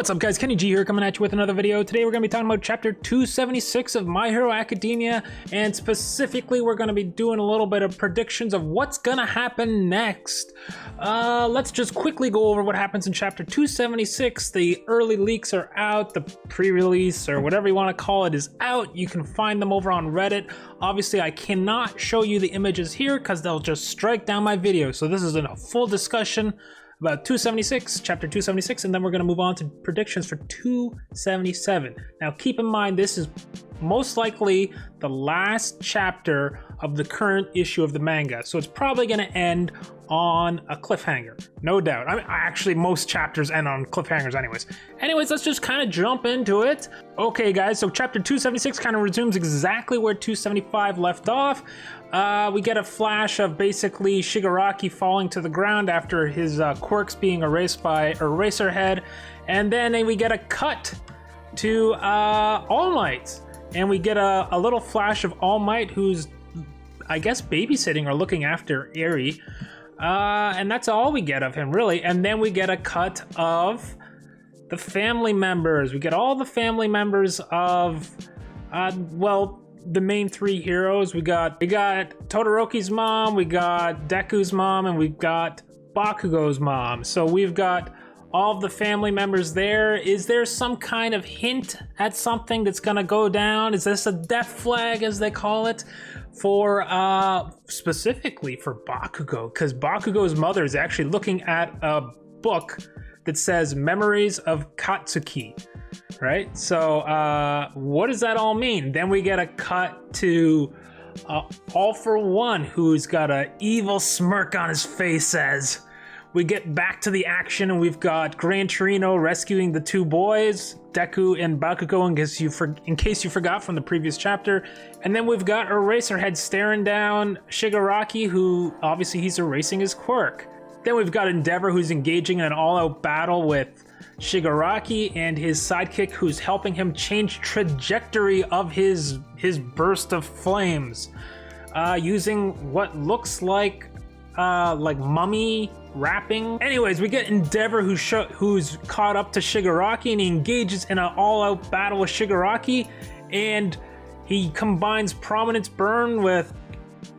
What's up guys, Kenny G here coming at you with another video. Today we're going to be talking about chapter 276 of My Hero Academia, and specifically we're going to be doing a little bit of predictions of what's going to happen next. Let's just quickly go over what happens in chapter 276. The early leaks are out, the pre-release or whatever you want to call it is out. You can find them over on Reddit. Obviously I cannot show you the images here because they'll just strike down my video. So this is a full discussion about 276, chapter 276, and then we're going to move on to predictions for 277. Now keep in mind, this is most likely the last chapter of the current issue of the manga, so it's probably going to end on a cliffhanger, no doubt. I mean, actually most chapters end on cliffhangers anyways, let's just kind of jump into it. Okay guys, so chapter 276 kind of resumes exactly where 275 left off. We get a flash of basically Shigaraki falling to the ground after his quirks being erased by Eraser Head, and then we get a cut to All Might, and we get a little flash of All Might, who's I guess babysitting or looking after Eri, and that's all we get of him really. And then we get a cut of the family members. We get all the family members of well, the main three heroes. We got Todoroki's mom, we got Deku's mom, and we've got Bakugo's mom. So we've got all of the family members there. Is there some kind of hint at something that's gonna go down? Is this a death flag, as they call it, for specifically for Bakugo? Because Bakugo's mother is actually looking at a book that says Memories of Katsuki, right? So what does that all mean? Then we get a cut to All for One, who's got an evil smirk on his face as we get back to the action, and we've got Gran Torino rescuing the two boys, Deku and Bakugo, in case you forgot from the previous chapter. And then we've got Eraserhead staring down Shigaraki, who obviously he's erasing his quirk. Then we've got Endeavour, who's engaging in an all-out battle with Shigaraki and his sidekick, who's helping him change trajectory of his burst of flames, using what looks like mummy wrapping. Anyways, we get Endeavour who's caught up to Shigaraki, and he engages in an all-out battle with Shigaraki, and he combines Prominence Burn with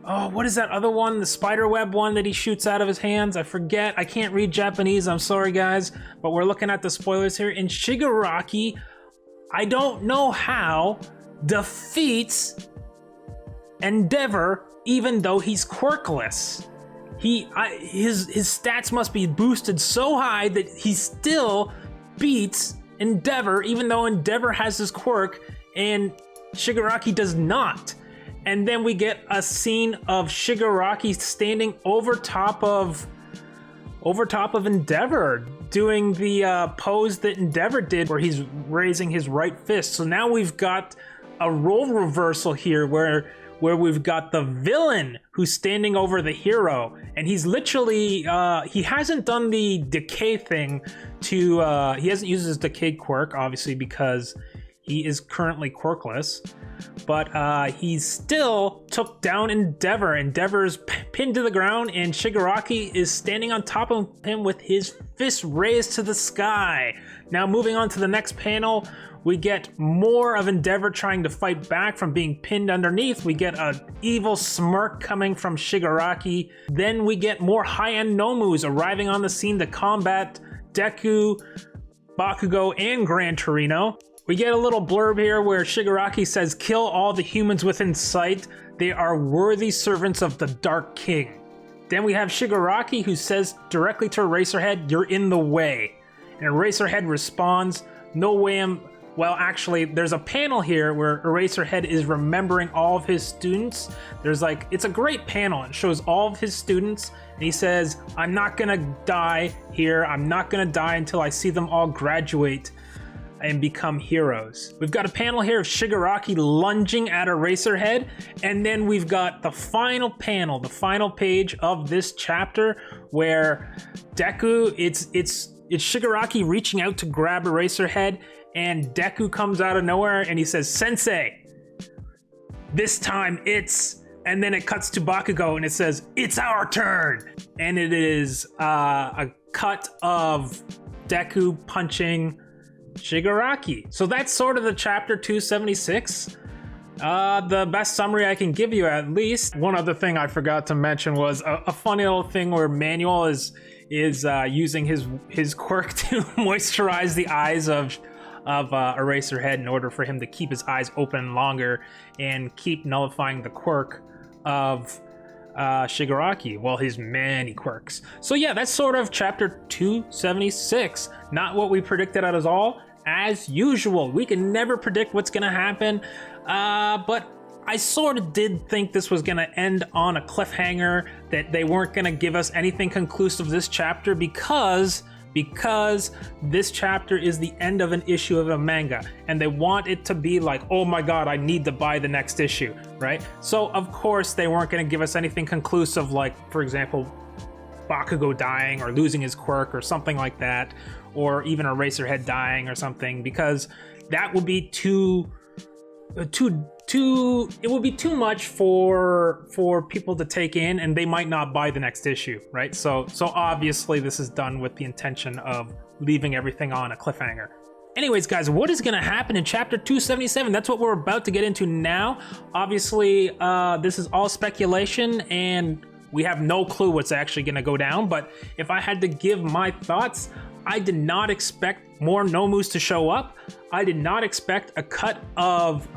what is that other one? The spider web one that he shoots out of his hands? I forget. I can't read Japanese. I'm sorry, guys. But we're looking at the spoilers here. And Shigaraki, I don't know how, defeats Endeavour even though he's quirkless. His stats must be boosted so high that he still beats Endeavour even though Endeavour has his quirk and Shigaraki does not. And then we get a scene of Shigaraki standing over top of Endeavour, doing the pose that Endeavour did where he's raising his right fist. So now we've got a role reversal here where we've got the villain who's standing over the hero, and he's literally he hasn't done the decay thing to he hasn't used his decay quirk, obviously, because he is currently quirkless, but he still took down Endeavour. Endeavor's pinned to the ground, and Shigaraki is standing on top of him with his fist raised to the sky. Now moving on to the next panel, we get more of Endeavour trying to fight back from being pinned underneath. We get an evil smirk coming from Shigaraki. Then we get more high-end Nomus arriving on the scene to combat Deku, Bakugo, and Gran Torino. We get a little blurb here where Shigaraki says, "Kill all the humans within sight. They are worthy servants of the Dark King." Then we have Shigaraki, who says directly to Eraserhead, "You're in the way." And Eraserhead responds, "No way Well, actually, there's a panel here where Eraserhead is remembering all of his students. It's a great panel. It shows all of his students, and he says, "I'm not gonna die here. I'm not gonna die until I see them all graduate and become heroes." We've got a panel here of Shigaraki lunging at Eraserhead, and then we've got the final panel, the final page of this chapter, where Deku, it's Shigaraki reaching out to grab Eraserhead, and Deku comes out of nowhere and he says, "Sensei, this time it's..." And then it cuts to Bakugo and it says, "It's our turn!" And it is a cut of Deku punching Shigaraki. So that's sort of the chapter 276. The best summary I can give you, at least. One other thing I forgot to mention was a funny little thing where Manuel is using his quirk to moisturize the eyes of Eraser Head in order for him to keep his eyes open longer and keep nullifying the quirk of Shigaraki. Well, his many quirks. So yeah, that's sort of chapter 276. Not what we predicted at all. As usual, we can never predict what's gonna happen, but I sort of did think this was gonna end on a cliffhanger, that they weren't gonna give us anything conclusive this chapter because this chapter is the end of an issue of a manga, and they want it to be like, oh my god, I need to buy the next issue, right? So of course they weren't gonna give us anything conclusive, like, for example, Bakugo dying or losing his quirk or something like that, or even Eraser Head dying or something, because that would be it would be too much for people to take in, and they might not buy the next issue, right? So obviously this is done with the intention of leaving everything on a cliffhanger. Anyways, guys, what is going to happen in chapter 277? That's what we're about to get into now. Obviously, this is all speculation, and we have no clue what's actually going to go down, but if I had to give my thoughts, I did not expect more Nomus to show up. I did not expect a cut of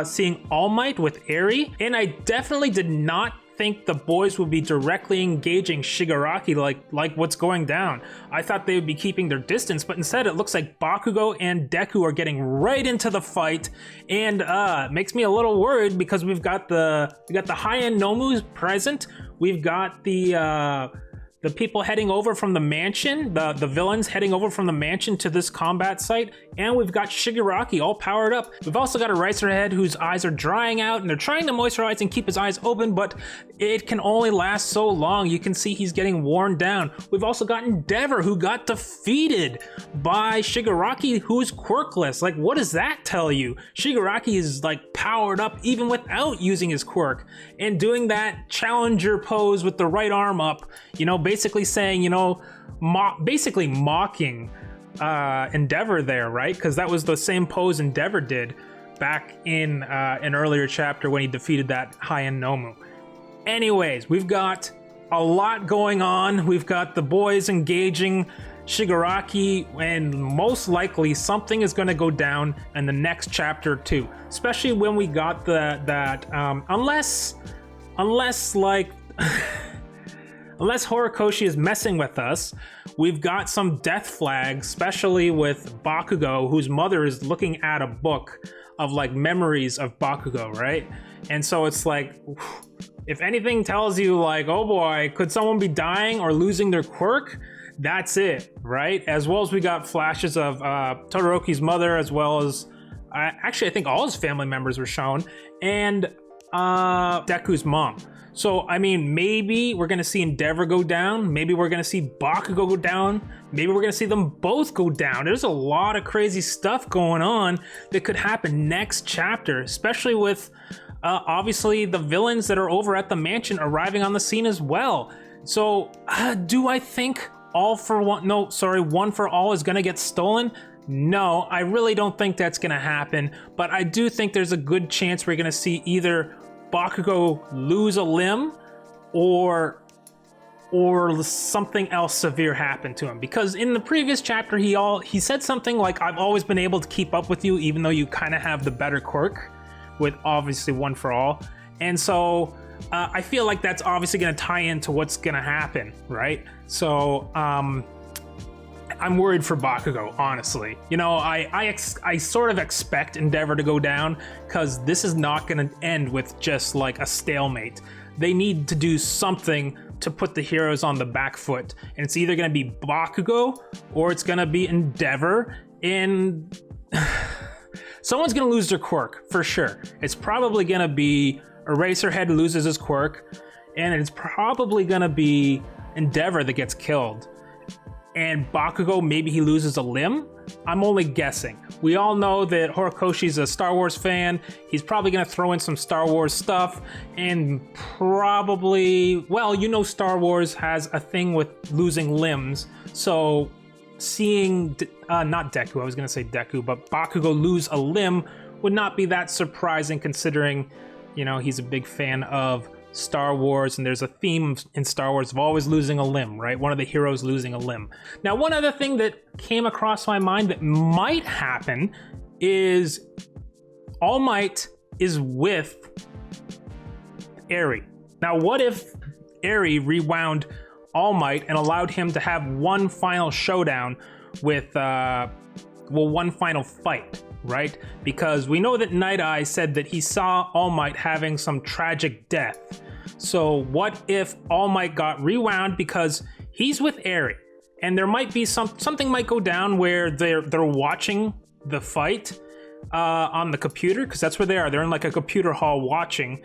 seeing All Might with Eri, and I definitely did not think the boys would be directly engaging Shigaraki like what's going down. I thought they would be keeping their distance, but instead it looks like Bakugo and Deku are getting right into the fight, and makes me a little worried because we got the high-end Nomus present. We've got the people heading over from the mansion, the villains heading over from the mansion to this combat site, and we've got Shigaraki all powered up. We've also got Eraser Head whose eyes are drying out, and they're trying to moisturize and keep his eyes open, but it can only last so long. You can see he's getting worn down. We've also got Endeavour, who got defeated by Shigaraki, who's quirkless. Like, what does that tell you? Shigaraki is like powered up even without using his quirk, and doing that challenger pose with the right arm up, you know, basically saying, you know, basically mocking Endeavour there, right? Because that was the same pose Endeavour did back in an earlier chapter when he defeated that high-end Nomu. Anyways, we've got a lot going on. We've got the boys engaging Shigaraki, and most likely something is going to go down in the next chapter too. Especially when we got unless like unless Horikoshi is messing with us, we've got some death flags, especially with Bakugo, whose mother is looking at a book of like memories of Bakugo, right? And so it's like, if anything tells you like, oh boy, could someone be dying or losing their quirk? That's it, right? As well as we got flashes of Todoroki's mother, as well as, actually I think all his family members were shown, and Deku's mom. So, I mean, maybe we're going to see Endeavour go down. Maybe we're going to see Bakugo go down. Maybe we're going to see them both go down. There's a lot of crazy stuff going on that could happen next chapter, especially with, obviously, the villains that are over at the mansion arriving on the scene as well. So, do I think One for All is going to get stolen? No, I really don't think that's going to happen. But I do think there's a good chance we're going to see either Bakugo lose a limb or something else severe happen to him, because in the previous chapter he said something like, I've always been able to keep up with you even though you kind of have the better quirk, with obviously One for All. And so I feel like that's obviously going to tie into what's going to happen, right? So I'm worried for Bakugo, honestly. You know, I sort of expect Endeavour to go down, because this is not going to end with just like a stalemate. They need to do something to put the heroes on the back foot, and it's either going to be Bakugo or it's going to be Endeavour, and someone's going to lose their quirk for sure. It's probably going to be Eraser Head loses his quirk, and it's probably going to be Endeavour that gets killed. And Bakugo, maybe he loses a limb? I'm only guessing. We all know that Horikoshi's a Star Wars fan. He's probably going to throw in some Star Wars stuff, and probably, well, you know, Star Wars has a thing with losing limbs. So seeing, not Deku, I was gonna say Deku, but Bakugo lose a limb would not be that surprising considering, you know, he's a big fan of Star Wars, and there's a theme in Star Wars of always losing a limb, right? One of the heroes losing a limb. Now, one other thing that came across my mind that might happen is All Might is with Eri. Now, what if Eri rewound All Might and allowed him to have one final showdown with, one final fight, right? Because we know that Night Eye said that he saw All Might having some tragic death. So what if All Might got rewound because he's with Eri, and there might be something might go down where they're watching the fight on the computer, because that's where they are. They're in like a computer hall watching.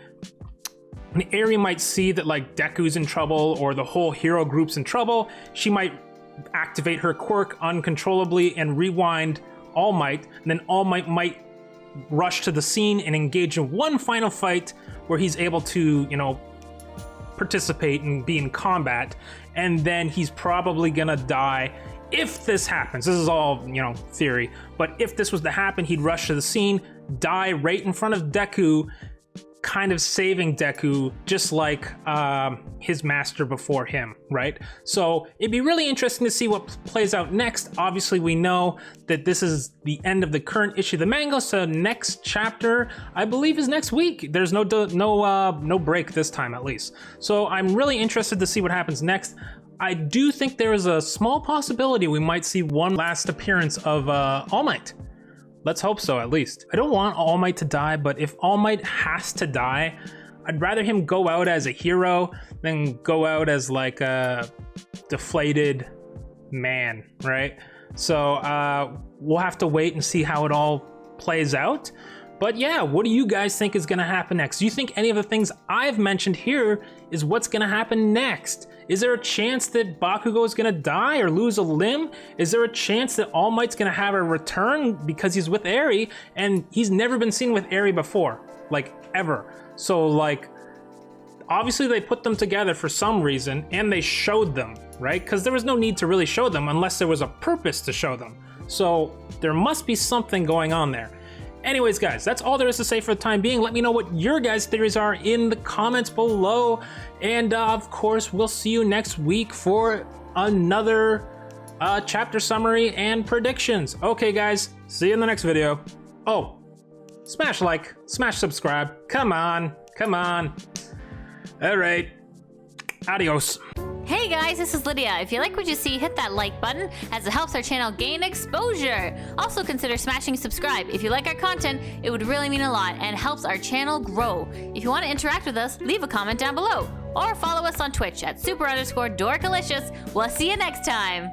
And Eri might see that like Deku's in trouble or the whole hero group's in trouble. She might activate her quirk uncontrollably and rewind All Might, and then All Might might rush to the scene and engage in one final fight where he's able to, you know, participate and be in combat, and then he's probably gonna die. If this happens, this is all, you know, theory, but if this was to happen, he'd rush to the scene, die right in front of Deku, kind of saving Deku, just like his master before him, right? So it'd be really interesting to see what plays out next. Obviously, we know that this is the end of the current issue of the manga, so next chapter, I believe, is next week. There's no break this time, at least. So I'm really interested to see what happens next. I do think there is a small possibility we might see one last appearance of All Might. Let's hope so, at least. I don't want All Might to die, but if All Might has to die, I'd rather him go out as a hero than go out as like a deflated man, right? So we'll have to wait and see how it all plays out. But yeah, what do you guys think is gonna happen next? Do you think any of the things I've mentioned here is what's gonna happen next? Is there a chance that Bakugo is gonna die or lose a limb? Is there a chance that All Might's gonna have a return because he's with Eri and he's never been seen with Eri before, like ever? So like, obviously they put them together for some reason and they showed them, right? Because there was no need to really show them unless there was a purpose to show them. So there must be something going on there. Anyways, guys, that's all there is to say for the time being. Let me know what your guys' theories are in the comments below. And of course, we'll see you next week for another chapter summary and predictions. Okay, guys, see you in the next video. Oh, smash like, smash subscribe. Come on, come on. All right, adios. Hey guys, this is Lydia. If you like what you see, hit that like button as it helps our channel gain exposure. Also consider smashing subscribe. If you like our content, it would really mean a lot and helps our channel grow. If you want to interact with us, leave a comment down below or follow us on Twitch at super_dorkalicious. We'll see you next time.